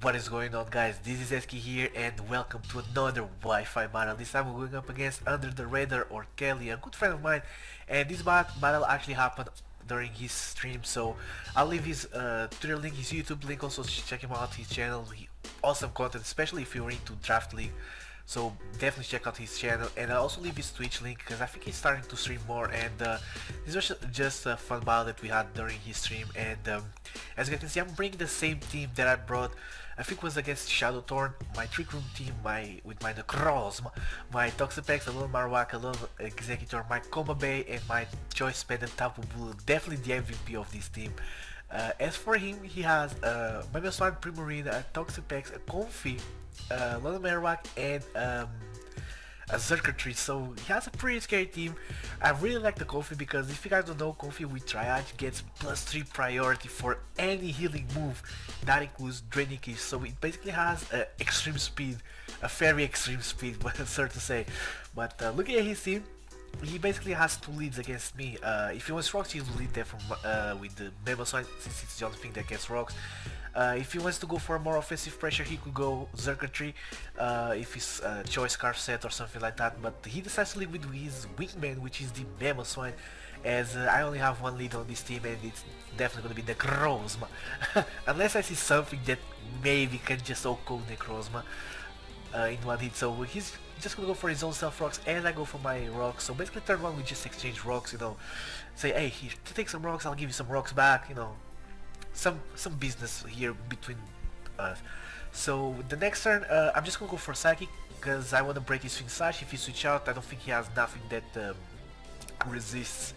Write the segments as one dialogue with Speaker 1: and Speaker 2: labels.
Speaker 1: What is going on, guys? This is Esquilo here and welcome to another Wi-Fi battle. This time we're going up against UnderTheRadar or Kelly, a good friend of mine, and this battle actually happened during his stream, so I'll leave his Twitter link, his YouTube link, also check him out, his channel. Awesome content, especially if you're into Draft League. So definitely check out his channel, and I'll also leave his Twitch link because I think he's starting to stream more. And this was just a fun battle that we had during his stream. And as you can see, I'm bringing the same team that I brought. I think it was against Shadowthorn, my Trick Room team, with my Necrozma, my Toxapex, a little Marowak, a little Executor, my Coma Bay, and my Choice Pendant Tapu Bulu. Definitely the MVP of this team. As for him, he has Megaswan, Primarina, a Toxapex, a Comfy, Lolo Marowak, and a Zerker, so he has a pretty scary team. I really like the Comfy because if you guys don't know, Comfy with Triage gets +3 priority for any healing move. That includes Draining Kiss, so it basically has extreme speed, a very extreme speed, but it's hard to say. But looking at his team, he basically has 2 leads against me. If he wants rocks, he'll lead there from with the Memo Sign, since it's the only thing that gets rocks. If he wants to go for a more offensive pressure, he could go Zerker, if his choice card set or something like that. But he decides to lead with his wingman, which is the Memo Swine, as I only have 1 lead on this team, and it's definitely gonna be Necrozma. Unless I see something that maybe can just OHKO Necrozma in 1 hit. So he's just gonna go for his own self rocks, and I go for my rocks. So basically, turn 1 we just exchange rocks. Say, hey, here, take some rocks, I'll give you some rocks back. Some business here between us. So the next turn, I'm just gonna go for Psychic because I want to break his Swing Slash. If he switch out, I don't think he has nothing that resists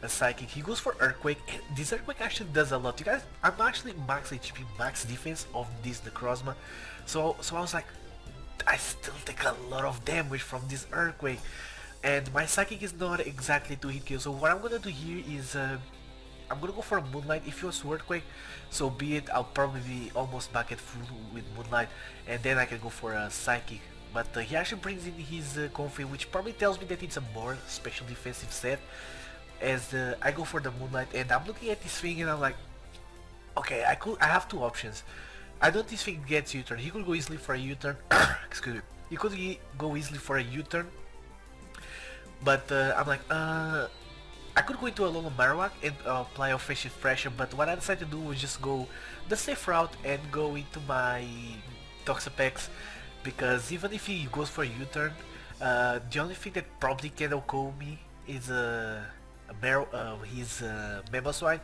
Speaker 1: a Psychic. He goes for Earthquake, and this Earthquake actually does a lot. You guys, I'm actually max HP, max defense of this Necrozma, so I was like, I still take a lot of damage from this Earthquake, and my Psychic is not exactly to hit kill. So what I'm gonna do here is I'm gonna go for a Moonlight. If he wants to Earthquake, so be it. I'll probably be almost back at full with Moonlight, and then I can go for a Psychic. But he actually brings in his Comfy, which probably tells me that it's a more special defensive set. As I go for the Moonlight, and I'm looking at this thing, and I'm like, okay, I have 2 options. I don't think this thing gets U-turn. He could go easily for a U-turn. Excuse me. He could go easily for a U-turn, but I'm like, I could go into a Lolo Marowak and apply offensive pressure, but what I decided to do was just go the safe route and go into my Toxapex, because even if he goes for a U-turn, the only thing that probably can OHKO me is his Memo Swine.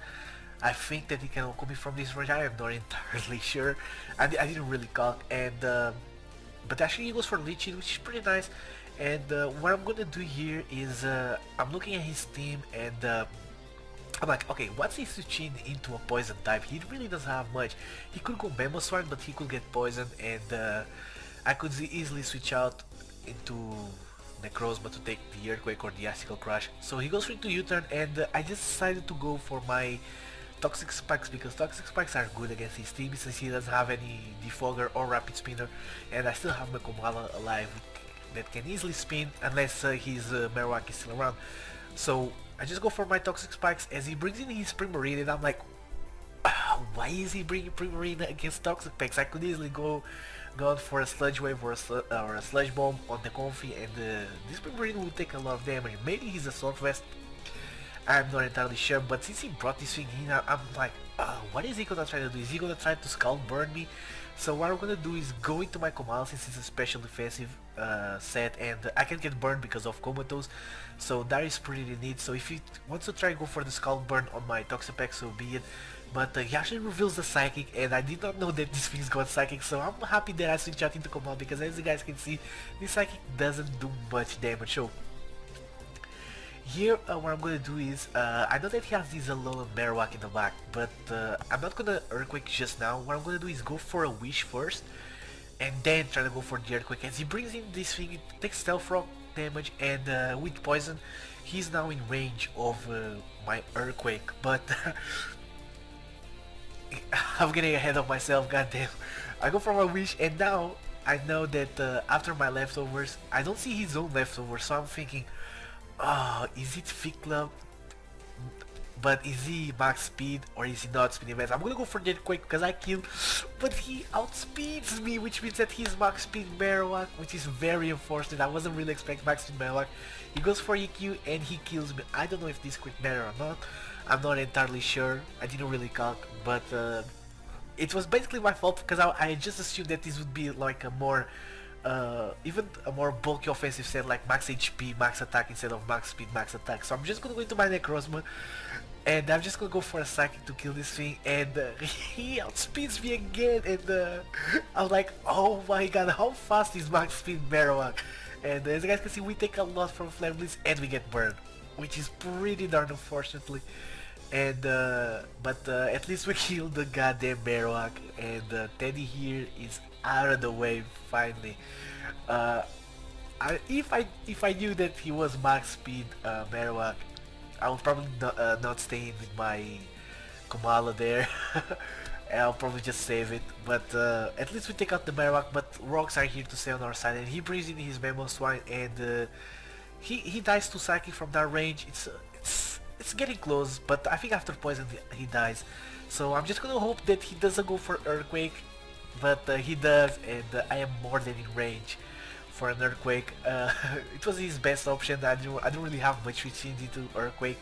Speaker 1: I think that he can OHKO me from this range. I am not entirely sure. I didn't really calc, and but actually he goes for Leeching, which is pretty nice. And what I'm gonna do here is I'm looking at his team, and I'm like, okay, what's he switching into a poison type? He really doesn't have much. He could go Memo Swine, but he could get poisoned, and I could easily switch out into Necrozma to take the Earthquake or the Icicle Crush. So he goes into U-turn, and I just decided to go for my Toxic Spikes, because Toxic Spikes are good against his team since he doesn't have any Defogger or Rapid Spinner, and I still have my Komala alive that can easily spin unless his Marowak is still around. So I just go for my Toxic Spikes as he brings in his Primarina, and I'm like, why is he bringing Primarina against Toxic Packs? I could easily go for a Sludge Wave or a Sludge Bomb on the Comfy, and this Primarina will take a lot of damage. Maybe he's a Sword Vest, I'm not entirely sure, but since he brought this thing in, I'm like, what is he gonna try to do? Is he gonna try to Scald Burn me? So what I'm gonna do is go into my Komala, since it's a special defensive set, and I can get burned because of Comatose, so that is pretty neat. So if he wants to try to go for the Scald Burn on my Toxapex, so be it. But he actually reveals the Psychic, and I did not know that this thing's got Psychic, so I'm happy that I switched out into Komala, because as you guys can see, this Psychic doesn't do much damage. So here, what I'm gonna do is, I know that he has this Alolan Marowak in the back, but I'm not gonna Earthquake just now. What I'm gonna do is go for a Wish first, and then try to go for the Earthquake. As he brings in this thing, it takes Stealth Rock damage, and with Poison, he's now in range of my Earthquake, but I'm getting ahead of myself, goddamn. I go for my Wish, and now I know that after my leftovers, I don't see his own leftovers, so I'm thinking, is it Fit Club? But is he max speed or is he not speed events? I'm gonna go for the Earthquake because I killed, but he outspeeds me, which means that he's max speed Marowak, which is very unfortunate. I wasn't really expecting max speed Marowak. He goes for EQ and he kills me. I don't know if this crit matter or not. I'm not entirely sure. I didn't really calc, but it was basically my fault because I just assumed that this would be like a more even a more bulky offensive set like max HP, max attack instead of max speed, max attack. So I'm just gonna go into my Necrozma and I'm just gonna go for a Psychic to kill this thing, and he outspeeds me again, and I'm like, oh my god, how fast is max speed Marowak? And as you guys can see, we take a lot from Flare Blitz and we get burned, which is pretty darn unfortunately. And but at least we killed the goddamn Marowak, and Teddy here is out of the way finally. Uh, if I knew that he was max speed Marowak, I would probably not stay in with my Kumala there. I'll probably just save it. But at least we take out the Marowak. But rocks are here to stay on our side, and he brings in his Memo Swine, and he dies to Psychic from that range. It's getting close, but I think after poison he dies. So I'm just gonna hope that he doesn't go for Earthquake, but he does, and I am more than in range for an Earthquake. It was his best option. I don't really have much switching into Earthquake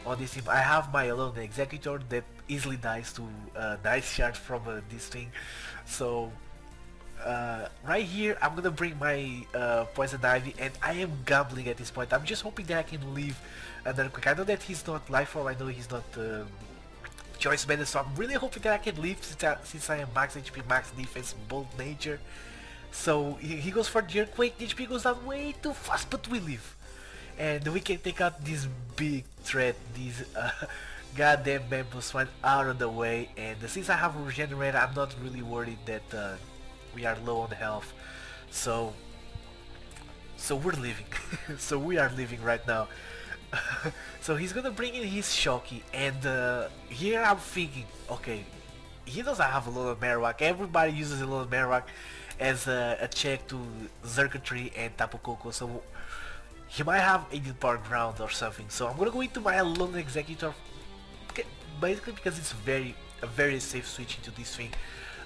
Speaker 1: on this team. I have my Alone Executor that easily dies to Night Shard from this thing. So right here I'm gonna bring my Poison Ivy, and I am gambling at this point. I'm just hoping that I can leave an Earthquake. I know that he's not Life Orb, I know he's not Choice Bandit, so I'm really hoping that I can leave since I am max HP, max defense, bold nature. So he goes for the Earthquake, the HP goes down way too fast, but we live. And we can take out this big threat, this goddamn Bamboo Swine out of the way. And since I have a Regenerator, I'm not really worried that we are low on health. So we're living. So we are living right now. So he's gonna bring in his Shocky, and here I'm thinking, okay, he doesn't have a lot of Marowak. Everybody uses a lot of Marowak as a check to Circuitry and Tapu Koko, so he might have a Power Ground or something. So I'm gonna go into my Alone Executor, basically because it's a very safe switch into this thing.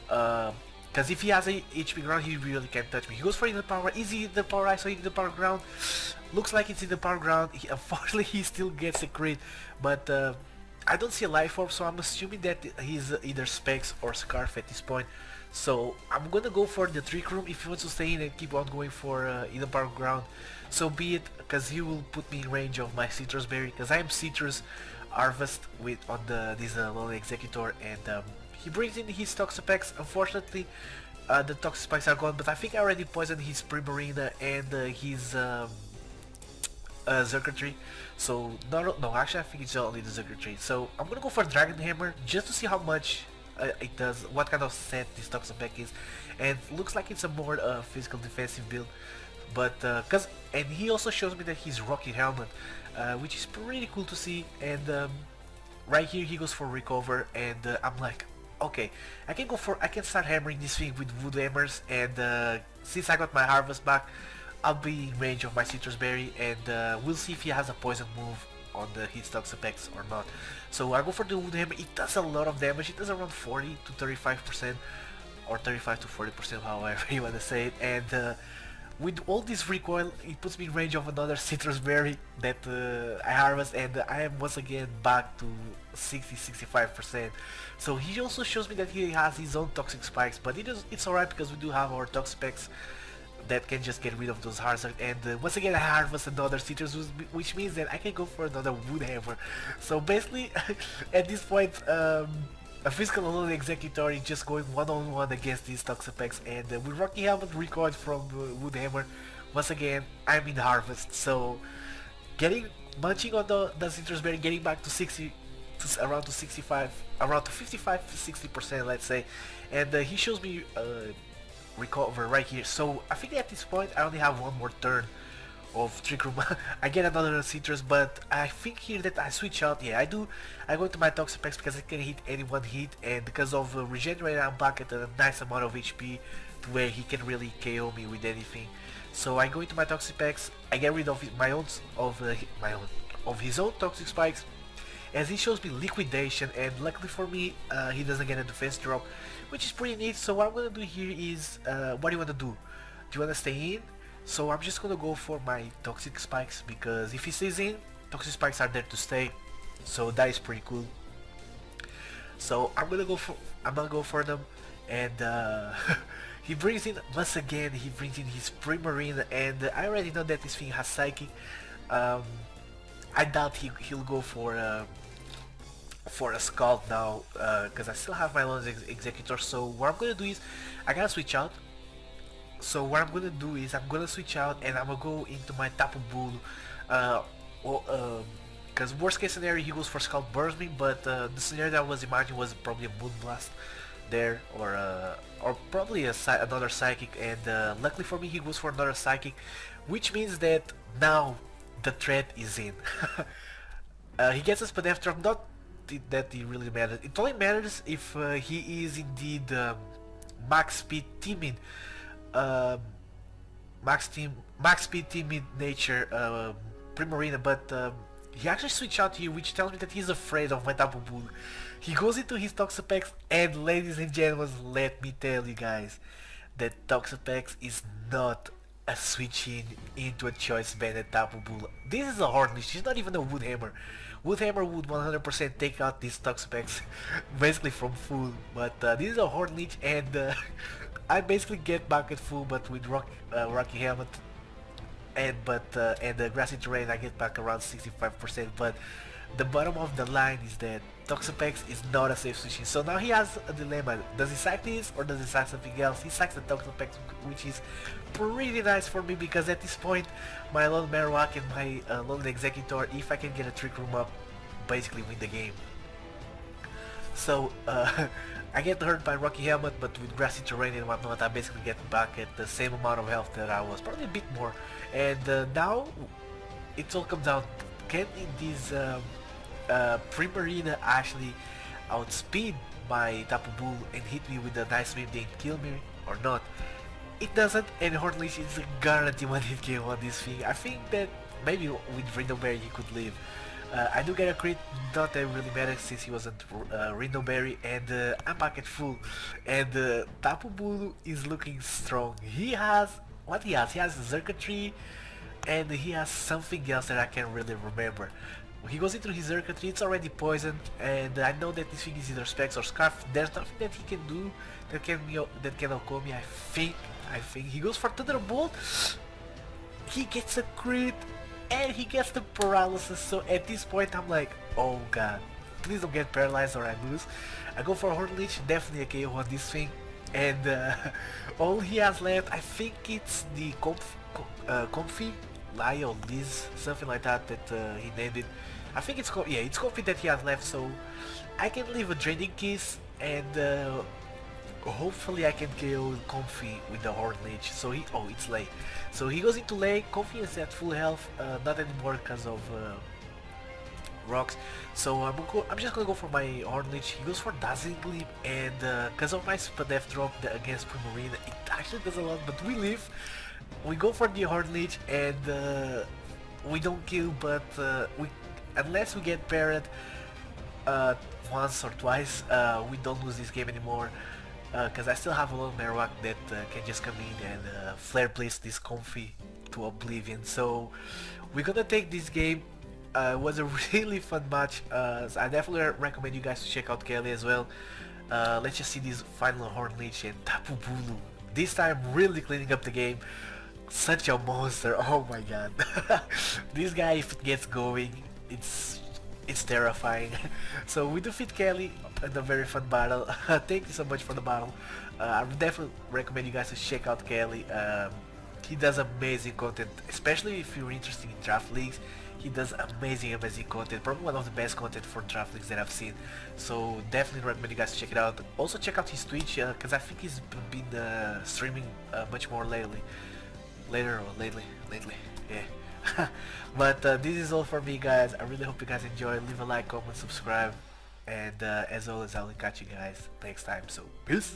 Speaker 1: Because if he has a HP ground, he really can't touch me. He goes for the power. Is he the power ice or the power ground? Looks like it's in the power ground. Unfortunately, he still gets a crit, but I don't see a Life Orb, so I'm assuming that he's either Specs or Scarf at this point. So I'm gonna go for the Trick Room if he wants to stay in and keep on going for in the power ground. So be it, because he will put me in range of my Citrus Berry, because I am Citrus Harvest with on this Lone Executor, and he brings in his Toxapex. Unfortunately, the Toxapex are gone, but I think I already poisoned his Primarina and his Circuitry. So no, actually I think it's only the Circuitry. So I'm gonna go for Dragon Hammer just to see how much it does, what kind of set this Toxapex is, and looks like it's a more physical defensive build. But and he also shows me that he's Rocky Helmet, which is pretty cool to see. And right here he goes for Recover, and I'm like, okay, I can start hammering this thing with Wood Hammers, and since I got my Harvest back, I'll be in range of my Citrus Berry, and we'll see if he has a poison move on his Toxapex or not. So I go for the Wood Hammer. It does a lot of damage. It does around 40 to 35%, or 35 to 40%, however you want to say it. And with all this recoil, it puts me in range of another Citrus Berry that I harvest, and I am once again back to 60-65%. So he also shows me that he has his own Toxic Spikes, but it's alright because we do have our Toxapex that can just get rid of those hazards. And once again I harvest another Citrus, which means that I can go for another Wood Hammer. So basically at this point a physical Alone Executor is just going one-on-one against these Toxapex, and with Rocky Helmet recoiled from Wood Hammer, once again I'm in Harvest. So munching on the Citrus Berry, getting back to 60 around to 65, around to 55 to 60%, let's say. And he shows me Recover right here. So I think at this point I only have one more turn of Trick Room. I get another Citrus, but I think here that I switch out. Yeah, I do. I go into my Toxapex because I can hit any one hit, and because of Regenerator I'm back at a nice amount of HP to where he can really KO me with anything. So I go into my Toxapex, I get rid of his own Toxic Spikes, as he shows me liquidation, and luckily for me, he doesn't get a defense drop, which is pretty neat. So what I'm gonna do here is, what do you wanna do? Do you wanna stay in? So I'm just gonna go for my toxic spikes, because if he stays in, toxic spikes are there to stay. So that is pretty cool. So I'm gonna go for them, and he brings in once again. He brings in his Primarine, and I already know that this thing has Psychic. I doubt he'll go for a Scald now, because I still have my Lone Executor. So what I'm gonna do is I gotta switch out. So what I'm gonna do is I'm gonna switch out, and I'm gonna go into my Tapu Bulu. Because worst case scenario he goes for Scald Burst me, but the scenario that I was imagining was probably a Moonblast there, or probably another Psychic, and luckily for me he goes for another Psychic, which means that now the threat is in. He gets a Spadef drop, not that it really matters. It only matters if he is indeed max speed timid, max speed timid nature Primarina, but he actually switched out here, which tells me that he's afraid of my Tapu Bulu. He goes into his Toxapex, and ladies and gentlemen, let me tell you guys that Toxapex is not a switching into a choice banded Tapu Bulu. This is a Horn Leech, it's not even a Wood Hammer. Wood Hammer would 100% take out this Toxapex basically from full, but this is a Horn Leech, and I basically get back at full, but with Rocky Helmet and the Grassy Terrain I get back around 65%, but the bottom of the line is that Toxapex is not a safe switching. So now he has a dilemma. Does he sack this or does he sack something else? He sacks the Toxapex, which is pretty nice for me, because at this point my Lone Marowak and my Lone Executor, if I can get a Trick Room up, basically win the game. So I get hurt by Rocky Helmet, but with Grassy Terrain and whatnot I basically get back at the same amount of health that I was, probably a bit more. And now it all comes down, can this Primarina actually outspeed my Tapu Bulu and hit me with a nice wave and kill me or not? It doesn't, and Horn Leech is a guarantee one hit kill on this thing. I think that maybe with Rhino Berry he could live. I do get a crit, not that really matters since he wasn't Rhino Berry, and I'm back at full. And Tapu Bulu is looking strong. He has, what he has? He has Circuitry, and he has something else that I can't really remember. He goes into his Circuitry, it's already poisoned, and I know that this thing is either Specs or Scarf. There's nothing that he can do that can OHKO me. I think he goes for Thunderbolt. He gets a crit, and he gets the paralysis. So at this point I'm like, oh god, please don't get paralyzed or I lose. I go for Horn Leech, definitely a KO on this thing, and all he has left, I think it's the Comfy Lie or Liz, something like that he named it. I think it's it's Comfy that he has left, so I can leave a Draining Kiss, and hopefully I can KO Comfy with the Horn Leech. So it's Lay. So he goes into Lay. Comfy is at full health, not anymore because of rocks. So I'm just gonna go for my Horn Leech. He goes for Dazzling Gleam, and because of my Spadef drop against Primarina, it actually does a lot, but we live. We go for the Horn Leech, and we don't kill, but unless we get parried once or twice, we don't lose this game anymore. Because I still have a Lone Marowak that can just come in and Flare Blitz this Comfy to oblivion. So we're gonna take this game. It was a really fun match. So I definitely recommend you guys to check out Kelly as well. Let's just see this final Horn Leech and Tapu Bulu. This time really cleaning up the game. Such a monster, oh my god. This guy, if it gets going, it's terrifying. So we defeat Kelly in a very fun battle. Thank you so much for the battle. I would definitely recommend you guys to check out Kelly. He does amazing content, especially if you're interested in draft leagues. He does amazing content, probably one of the best content for draft leagues that I've seen. So definitely recommend you guys to check it out. Also check out his Twitch, because I think he's been streaming much more lately, yeah. But this is all for me, guys. I really hope you guys enjoy. Leave a like, comment, subscribe, and as always, I will catch you guys next time. So peace.